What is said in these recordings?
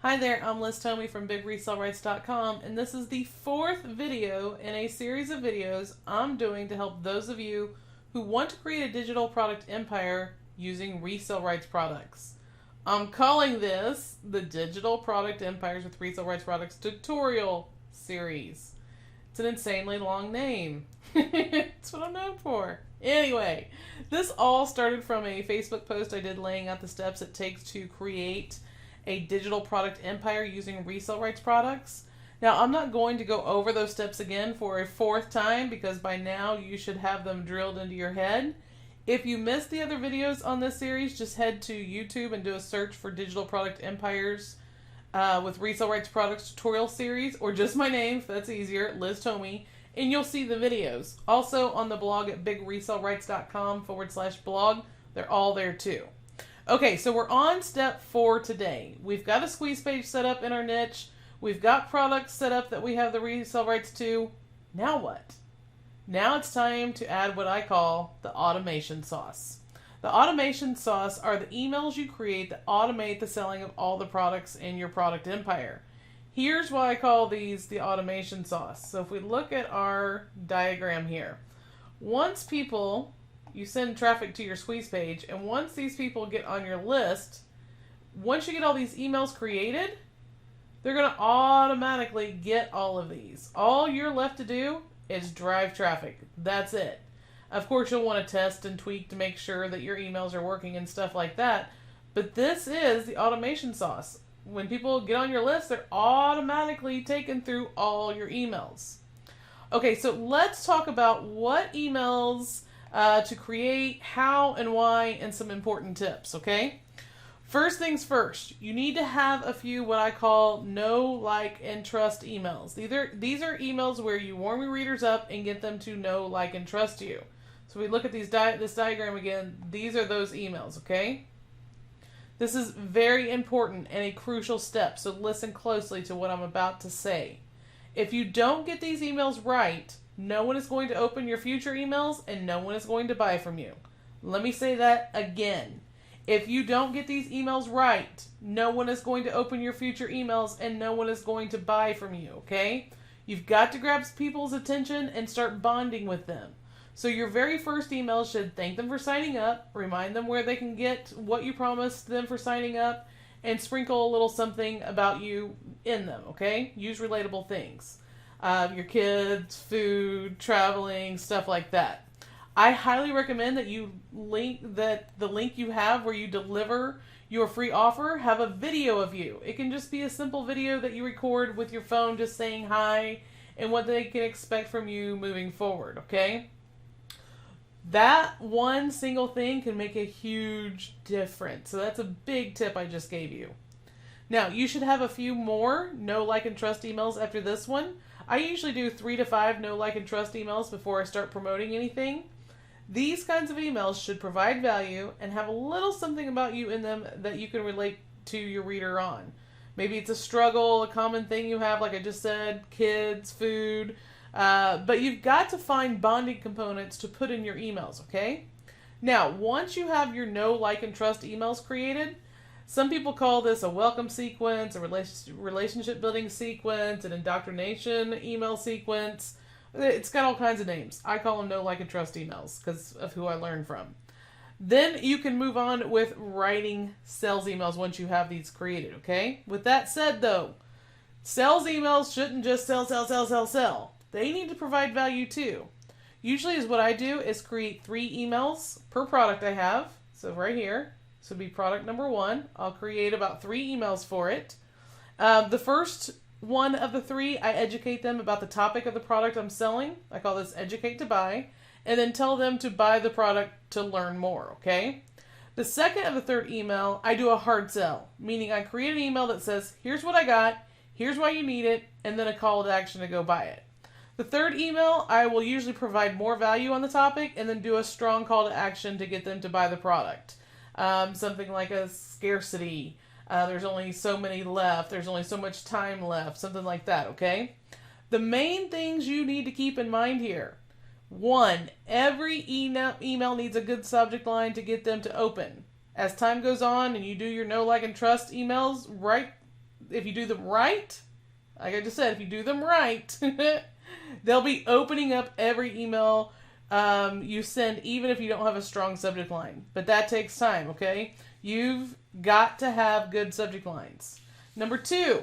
Hi there, I'm Liz Tomey from BigResaleRights.com, and this is the fourth video in a series of videos I'm doing to help those of you who want to create a digital product empire using resale rights products. I'm calling this the Digital Product Empires with Resale Rights Products tutorial series. It's an insanely long name. It's what I'm known for. Anyway, this all started from a Facebook post I did laying out the steps it takes to create a digital product empire using resale rights products. Now, I'm not going to go over those steps again for a fourth time because by now you should have them drilled into your head. If you missed the other videos on this series, just head to YouTube and do a search for Digital Product Empires with Resale Rights Products tutorial series, or just my name if that's easier, Liz Tomey, and you'll see the videos. Also on the blog at bigresaleRights.com/blog, they're all there too. Okay, so we're on step 4 today. We've got a squeeze page set up in our niche. We've got products set up that we have the resale rights to. Now what? Now it's time to add what I call the automation sauce. The automation sauce are the emails you create that automate the selling of all the products in your product empire. Here's why I call these the automation sauce. So if we look at our diagram here, once you send traffic to your squeeze page, and once these people get on your list, once you get all these emails created, they're going to automatically get all of these. All you're left to do is drive traffic. That's it. Of course, you'll want to test and tweak to make sure that your emails are working and stuff like that, but this is the automation sauce. When people get on your list, they're automatically taken through all your emails. Okay, so let's talk about what emails to create, how and why, and some important tips, okay? First things first, you need to have a few what I call know, like, and trust emails. These are emails where you warm your readers up and get them to know, like, and trust you. So we look at this diagram again. These are those emails, okay? This is very important and a crucial step, so listen closely to what I'm about to say. If you don't get these emails right, no one is going to open your future emails and no one is going to buy from you. Let me say that again. If you don't get these emails right, no one is going to open your future emails and no one is going to buy from you, okay? You've got to grab people's attention and start bonding with them. So your very first email should thank them for signing up, remind them where they can get what you promised them for signing up, and sprinkle a little something about you in them, okay? Use relatable things. Your kids, food, traveling, stuff like that. I highly recommend that the link you have where you deliver your free offer have a video of you. It can just be a simple video that you record with your phone just saying hi and what they can expect from you moving forward, okay? That one single thing can make a huge difference. So that's a big tip I just gave you. Now, you should have a few more know, like, and trust emails after this one. I usually do 3 to 5 know, like, and trust emails before I start promoting anything. These kinds of emails should provide value and have a little something about you in them that you can relate to your reader on. Maybe it's a struggle, a common thing you have, like I just said, kids, food, but you've got to find bonding components to put in your emails, okay? Now, once you have your know, like, and trust emails created, some people call this a welcome sequence, a relationship building sequence, an indoctrination email sequence. It's got all kinds of names. I call them know, like, and trust emails because of who I learned from. Then you can move on with writing sales emails once you have these created, okay? With that said, though, sales emails shouldn't just sell. They need to provide value too. Usually is what I do is create 3 emails per product I have. So right here. This would be product number 1. I'll create about 3 emails for it. The first one of the 3, I educate them about the topic of the product I'm selling. I call this educate to buy. And then tell them to buy the product to learn more, okay? The second of the 3rd email, I do a hard sell. Meaning I create an email that says, here's what I got, here's why you need it, and then a call to action to go buy it. The 3rd email, I will usually provide more value on the topic and then do a strong call to action to get them to buy the product. Something like a scarcity. There's only so many left. There's only so much time left. Something like that, okay? The main things you need to keep in mind here. 1, every email needs a good subject line to get them to open. As time goes on and you do your know, like, and trust emails, write if you do them right, like I just said, if you do them right, they'll be opening up every email you send, even if you don't have a strong subject line. But that takes time, okay? You've got to have good subject lines. Number 2,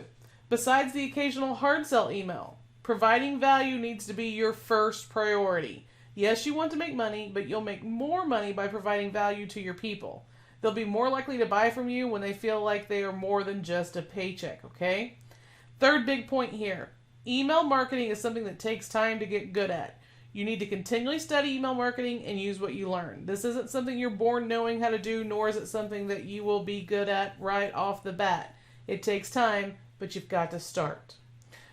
besides the occasional hard sell email, providing value needs to be your first priority. Yes, you want to make money, but you'll make more money by providing value to your people. They'll be more likely to buy from you when they feel like they are more than just a paycheck, okay? Third big point here. Email marketing is something that takes time to get good at. You need to continually study email marketing and use what you learn. This isn't something you're born knowing how to do, nor is it something that you will be good at right off the bat. It takes time, but you've got to start.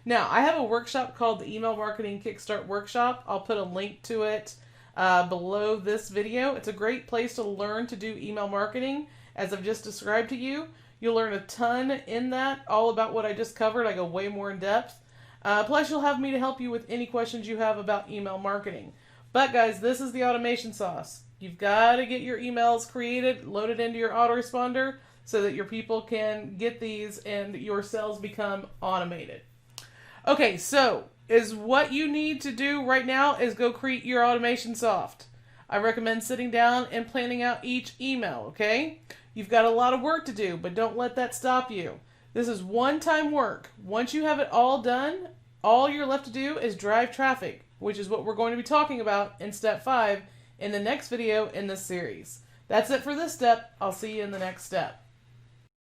Now, I have a workshop called the Email Marketing Kickstart Workshop. I'll put a link to it below this video. It's a great place to learn to do email marketing. As I've just described to you, you'll learn a ton in that, all about what I just covered. I go way more in depth. Plus, you'll have me to help you with any questions you have about email marketing. But guys, this is the automation sauce. You've got to get your emails created, loaded into your autoresponder so that your people can get these and your sales become automated. Okay, so is what you need to do right now is go create your automation soft. I recommend sitting down and planning out each email, okay? You've got a lot of work to do, but don't let that stop you. This is one-time work. Once you have it all done, all you're left to do is drive traffic, which is what we're going to be talking about in step 5 in the next video in this series. That's it for this step. I'll see you in the next step.